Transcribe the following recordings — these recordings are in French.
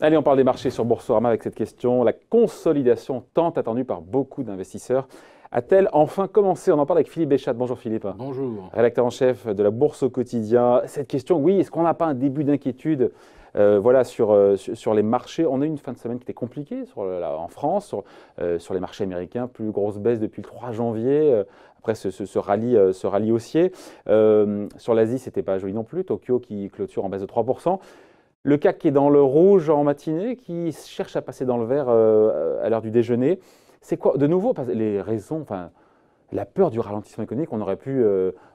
Allez, on parle des marchés sur Boursorama avec cette question. La consolidation tant attendue par beaucoup d'investisseurs a-t-elle enfin commencé? On en parle avec Philippe Béchat. Bonjour Philippe. Bonjour. Rédacteur en chef de la Bourse au quotidien. Cette question, oui, est-ce qu'on n'a pas un début d'inquiétude sur les marchés? On a eu une fin de semaine qui était compliquée en France, sur les marchés américains. Plus grosse baisse depuis le 3 janvier. Après ce rallye haussier. Sur l'Asie, ce n'était pas joli non plus. Tokyo qui clôture en baisse de 3%. Le CAC qui est dans le rouge en matinée, qui cherche à passer dans le vert à l'heure du déjeuner. C'est quoi, de nouveau, les raisons, la peur du ralentissement économique, on aurait pu,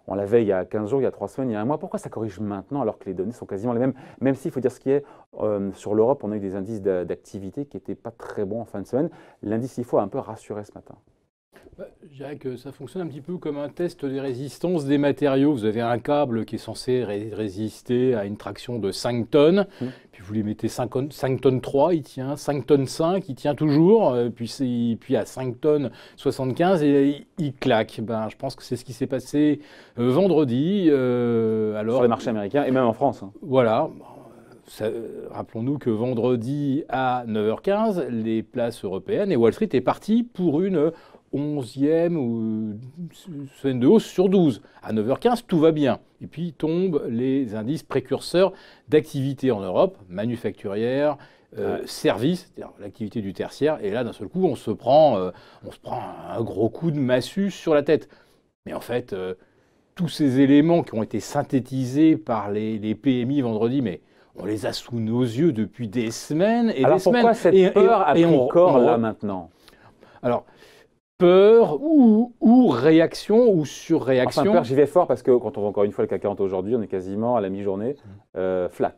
on l'avait il y a 15 jours, il y a 3 semaines, il y a un mois. Pourquoi ça corrige maintenant alors que les données sont quasiment les mêmes? Même s'il faut dire ce qui est, sur l'Europe, on a eu des indices d'activité qui n'étaient pas très bons en fin de semaine. L'indice IFO a un peu rassuré ce matin. Je dirais que ça fonctionne un petit peu comme un test des résistances des matériaux. Vous avez un câble qui est censé résister à une traction de 5 tonnes, puis vous lui mettez 5 tonnes 3, il tient, 5 tonnes 5, il tient toujours, puis à 5 tonnes 75, et il claque. Je pense que c'est ce qui s'est passé vendredi. Sur les marchés américains et même en France. Voilà. Rappelons-nous que vendredi à 9h15, les places européennes et Wall Street est parti pour une 11e ou semaine de hausse sur 12. À 9h15, tout va bien. Et puis tombent les indices précurseurs d'activité en Europe, manufacturière, services, c'est-à-dire l'activité du tertiaire. Et là, d'un seul coup, on se prend un gros coup de massue sur la tête. Mais en fait, tous ces éléments qui ont été synthétisés par les PMI vendredi, mais on les a sous nos yeux depuis des semaines et des semaines. Alors pourquoi cette peur a pris corps là maintenant? Alors, peur ou réaction ou surréaction. Enfin, peur, j'y vais fort parce que quand on voit encore une fois le CAC 40 aujourd'hui, on est quasiment à la mi-journée flat.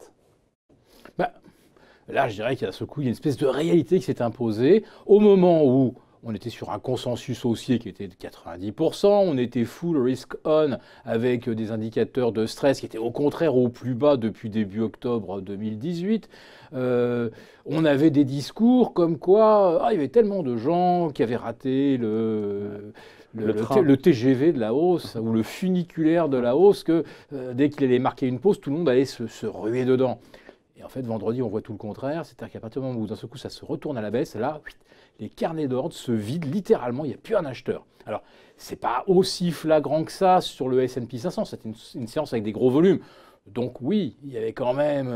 Là, je dirais qu'à ce coup, il y a une espèce de réalité qui s'est imposée au moment où on était sur un consensus haussier qui était de 90%, on était full risk on avec des indicateurs de stress qui étaient au contraire au plus bas depuis début octobre 2018. On avait des discours comme quoi il y avait tellement de gens qui avaient raté le TGV de la hausse ou le funiculaire de la hausse que dès qu'il allait marquer une pause, tout le monde allait se ruer dedans. Et en fait, vendredi, on voit tout le contraire. C'est-à-dire qu'à partir du moment où d'un seul coup, ça se retourne à la baisse, là, les carnets d'ordre se vident littéralement. Il n'y a plus un acheteur. Alors, ce n'est pas aussi flagrant que ça sur le S&P 500. C'était une séance avec des gros volumes. Donc oui, il y avait quand même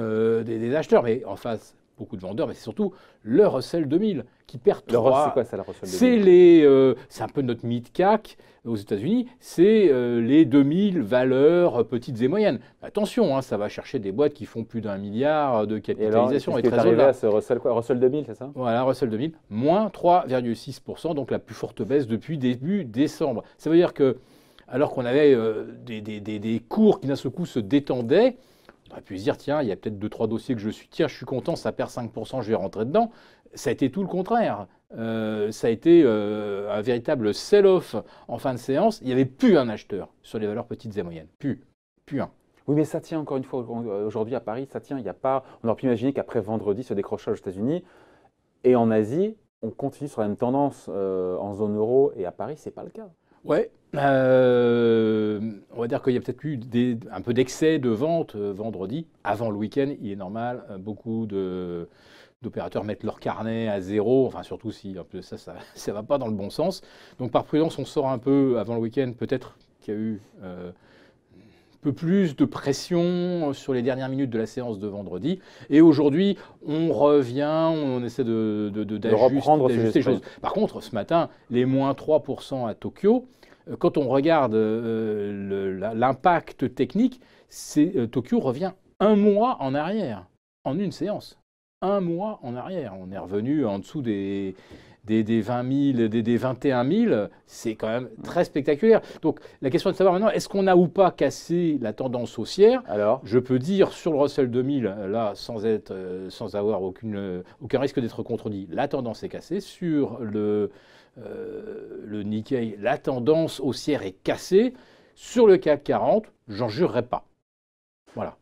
des acheteurs. Mais en face, beaucoup de vendeurs. Mais c'est surtout le Russell 2000 qui perd 3. C'est quoi ça, le Russell 2000? C'est un peu notre mid-CAC aux États-Unis. C'est les 2000 valeurs petites et moyennes. Attention, ça va chercher des boîtes qui font plus d'1 milliard de capitalisation. Et très arrivé à ce Russell 2000, c'est ça? Voilà, Russell 2000, moins 3,6%, donc la plus forte baisse depuis début décembre. Ça veut dire que, alors qu'on avait des cours qui d'un seul coup se détendaient, on aurait pu se dire, tiens, il y a peut-être 2-3 dossiers que je suis content, ça perd 5%, je vais rentrer dedans. Ça a été tout le contraire. Ça a été un véritable sell-off en fin de séance. Il n'y avait plus un acheteur sur les valeurs petites et moyennes. Plus un. Oui, mais ça tient encore une fois aujourd'hui à Paris, ça tient. Il y a pas. On aurait pu imaginer qu'après vendredi, ce décrochage aux États-Unis et en Asie, on continue sur la même tendance en zone euro et à Paris, c'est pas le cas. Ouais. On va dire qu'il y a peut-être eu un peu d'excès de vente vendredi. Avant le week-end, il est normal, beaucoup d'opérateurs mettent leur carnet à zéro, enfin surtout si un peu ça ne va pas dans le bon sens. Donc par prudence, on sort un peu avant le week-end, peut-être qu'il y a eu un peu plus de pression sur les dernières minutes de la séance de vendredi. Et aujourd'hui, on revient, on essaie d'ajuster les choses. Par contre, ce matin, les moins 3% à Tokyo, quand on regarde l'impact technique, Tokyo revient un mois en arrière, en une séance. Un mois en arrière. On est revenu en dessous des 20 000, des 21 000. C'est quand même très spectaculaire. Donc la question est de savoir maintenant, est-ce qu'on a ou pas cassé la tendance haussière? Alors, je peux dire sur le Russell 2000, là, sans avoir aucun risque d'être contredit, la tendance est cassée. Sur le Nikkei, la tendance haussière est cassée. Sur le CAC 40, j'en jurerai pas. Voilà.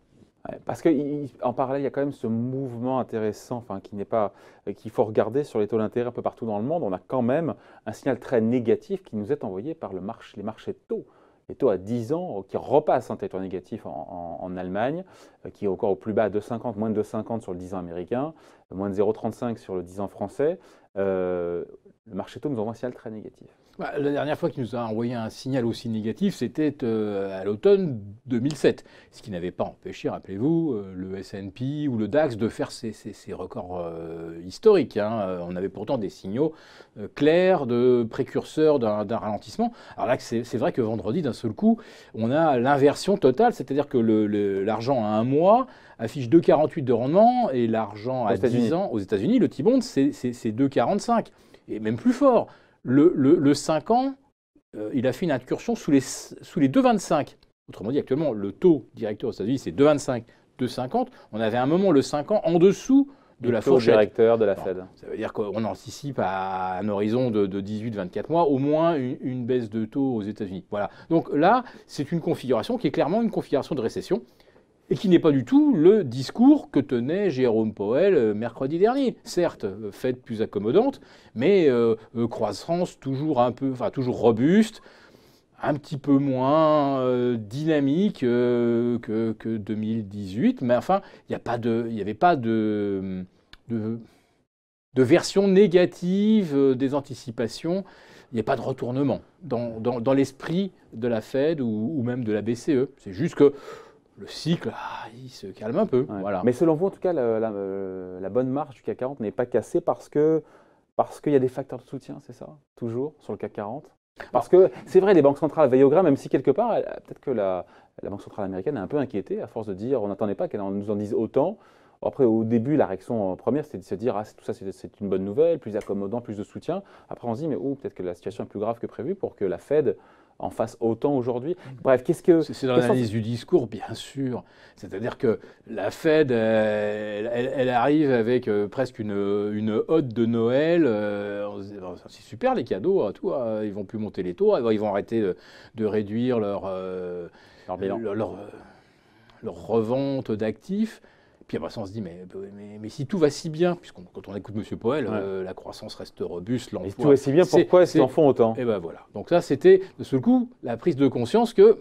Parce qu'en parallèle, il y a quand même ce mouvement intéressant qu'il faut regarder sur les taux d'intérêt un peu partout dans le monde. On a quand même un signal très négatif qui nous est envoyé par les marchés de taux. les taux à 10 ans qui repassent en territoire négatif en Allemagne, qui est encore au plus bas à 2,50, moins de 2,50 sur le 10 ans américain, moins de 0,35 sur le 10 ans français. Le marché taux nous envoie un signal très négatif. Bah, la dernière fois qu'il nous a envoyé un signal aussi négatif, c'était à l'automne 2007, ce qui n'avait pas empêché, rappelez-vous, le S&P ou le DAX de faire ses records historiques, hein. On avait pourtant des signaux clairs de précurseurs d'un ralentissement. Alors là, c'est vrai que vendredi, d'un seul coup, on a l'inversion totale, c'est-à-dire que l'argent à un mois affiche 2,48 de rendement et l'argent à 10 ans aux États-Unis, le T-bond, c'est 2,45 et même plus fort. Le 5 ans, il a fait une incursion sous les 2,25. Autrement dit, actuellement, le taux directeur aux États-Unis, c'est 2,25, 2,50. On avait un moment le 5 ans en dessous de la fourchette. Directeur de la Fed. Ça veut dire qu'on anticipe à un horizon de 18-24 mois, au moins une baisse de taux aux États-Unis. Voilà. Donc là, c'est une configuration qui est clairement une configuration de récession. Et qui n'est pas du tout le discours que tenait Jérôme Powell mercredi dernier. Certes, Fed plus accommodante, mais croissance toujours toujours robuste, un petit peu moins dynamique que 2018. Mais enfin, il n'y avait pas de version négative des anticipations. Il n'y a pas de retournement dans l'esprit de la Fed ou même de la BCE. C'est juste que le cycle, il se calme un peu. Ouais. Voilà. Mais selon vous, en tout cas, la bonne marche du CAC 40 n'est pas cassée parce qu'il y a des facteurs de soutien, c'est ça? Toujours sur le CAC 40? Parce que c'est vrai, les banques centrales veillent au grain, même si quelque part, peut-être que la Banque centrale américaine est un peu inquiétée à force de dire on n'attendait pas qu'elle nous en dise autant. Après, au début, la réaction première, c'était de se dire tout ça, c'est une bonne nouvelle, plus accommodant, plus de soutien. Après, on se dit mais peut-être que la situation est plus grave que prévu pour que la Fed en fasse autant aujourd'hui. Bref, qu'est-ce que... C'est dans l'analyse du discours, bien sûr. C'est-à-dire que la Fed, elle arrive avec presque une hotte de Noël. C'est super les cadeaux, tout. Ils vont plus monter les taux, ils vont arrêter de réduire leur revente d'actifs. Puis après ça, on se dit, mais si tout va si bien, puisque quand on écoute M. Powell, la croissance reste robuste, l'emploi... Si tout va si bien, pourquoi est-ce qu'ils en font autant? Et ben voilà. Donc ça, c'était de ce coup la prise de conscience que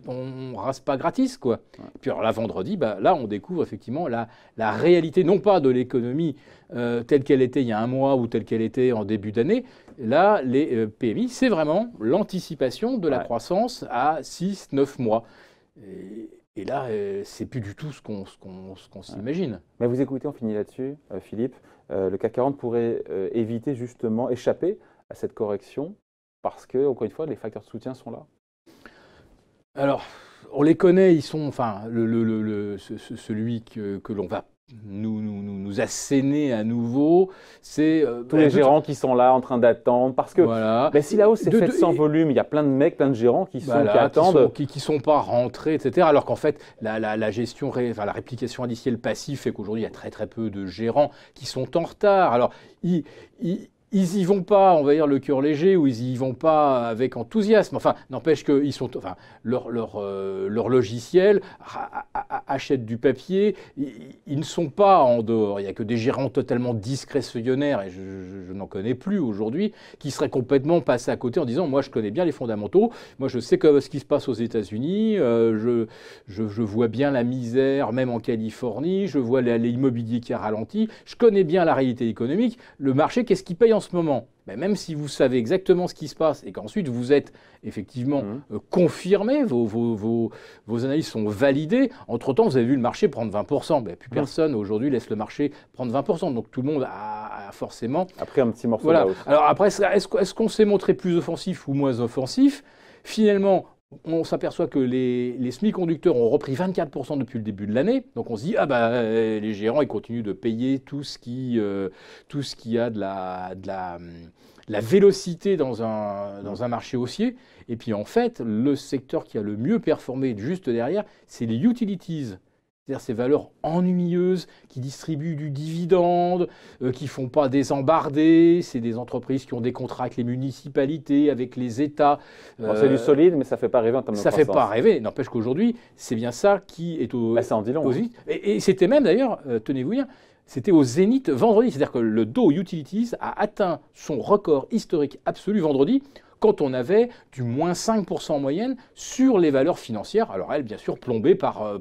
on rase pas gratis, quoi. Ouais. Puis alors là, vendredi, là, on découvre effectivement la réalité, non pas de l'économie telle qu'elle était il y a un mois ou telle qu'elle était en début d'année. Là, les PMI, c'est vraiment l'anticipation de la croissance à 6-9 mois. Et là, c'est plus du tout ce qu'on s'imagine. Mais vous écoutez, on finit là-dessus, Philippe. Le CAC 40 pourrait éviter justement, échapper à cette correction parce que, encore une fois, les facteurs de soutien sont là. Alors, on les connaît, ils sont, celui que l'on va nous asséner à nouveau, c'est tous les gérants qui sont là en train d'attendre parce que mais si la hausse est faite sans volume, il y a plein de mecs, plein de gérants qui attendent, qui sont pas rentrés, etc. Alors qu'en fait la gestion, la réplication indicielle passive fait qu'aujourd'hui il y a très très peu de gérants qui sont en retard. Alors ils y vont pas, on va dire, le cœur léger, ou ils y vont pas avec enthousiasme. Enfin, n'empêche qu'ils sont, leur logiciel achète du papier. Ils ne sont pas en dehors. Il n'y a que des gérants totalement discrétionnaires, et je n'en connais plus aujourd'hui, qui seraient complètement passés à côté en disant, moi, je connais bien les fondamentaux. Moi, je sais ce qui se passe aux États-Unis. Je vois bien la misère, même en Californie. Je vois l'immobilier qui a ralenti. Je connais bien la réalité économique. Le marché, qu'est-ce qui paye en ce moment? Même si vous savez exactement ce qui se passe et qu'ensuite vous êtes effectivement confirmé, vos analyses sont validées, entre-temps vous avez vu le marché prendre 20%. Plus personne aujourd'hui laisse le marché prendre 20%. Donc tout le monde a forcément... Après un petit morceau voilà. de la hausse. Alors après, est-ce qu'on s'est montré plus offensif ou moins offensif? Finalement, on s'aperçoit que les semi-conducteurs ont repris 24% depuis le début de l'année. Donc on se dit, les gérants, ils continuent de payer tout ce qui a de la vélocité dans un marché haussier. Et puis en fait, le secteur qui a le mieux performé juste derrière, c'est les utilities. C'est-à-dire ces valeurs ennuyeuses qui distribuent du dividende, qui ne font pas des embardés. C'est des entreprises qui ont des contrats avec les municipalités, avec les États. C'est du solide, mais ça ne fait pas rêver en termes de croissance. Ça ne fait pas rêver. N'empêche qu'aujourd'hui, c'est bien ça qui est ça en dit long. Et c'était même d'ailleurs, tenez-vous bien, c'était au zénith vendredi. C'est-à-dire que le Dow Utilities a atteint son record historique absolu vendredi. quand on avait du moins 5% en moyenne sur les valeurs financières. Alors elles, bien sûr, plombées par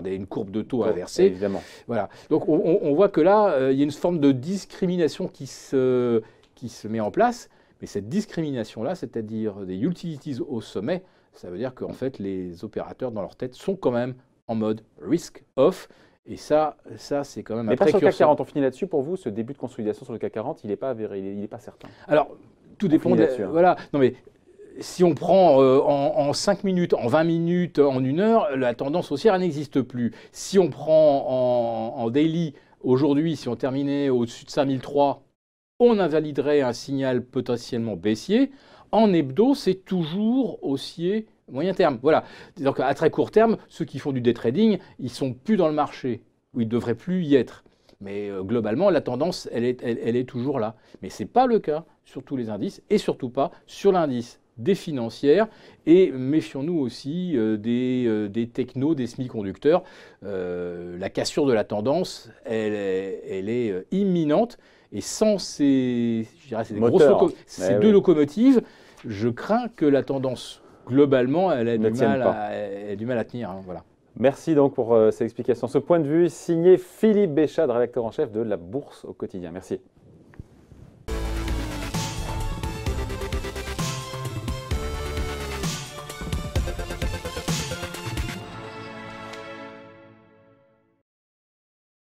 une courbe de taux inversée. Évidemment. Voilà. Donc on voit que là, il y a une forme de discrimination qui se met en place. Mais cette discrimination-là, c'est-à-dire des utilities au sommet, ça veut dire qu'en fait, les opérateurs dans leur tête sont quand même en mode risk-off. Et ça c'est quand même un précurseur. Mais pas sur le CAC 40, on finit là-dessus. Pour vous, ce début de consolidation sur le CAC 40, il n'est pas avéré, il n'est pas certain. Alors, tout dépend voilà. Non, mais si on prend en 5 minutes, en 20 minutes, en 1 heure, la tendance haussière elle n'existe plus. Si on prend en daily, aujourd'hui, si on terminait au-dessus de 5003, on invaliderait un signal potentiellement baissier. En hebdo, c'est toujours haussier moyen terme. Voilà. Donc à très court terme, ceux qui font du day trading, ils ne sont plus dans le marché, ou ils ne devraient plus y être. Mais globalement, la tendance, elle est toujours là. Mais ce n'est pas le cas sur tous les indices, et surtout pas sur l'indice des financières. Et méfions-nous aussi des technos, des semi-conducteurs. La cassure de la tendance, elle est imminente. Et sans ces deux locomotives, je crains que la tendance, globalement, elle ait du mal à tenir. Hein, voilà. Merci donc pour ces explications. Ce point de vue signé Philippe Béchade, rédacteur en chef de La Bourse au quotidien. Merci.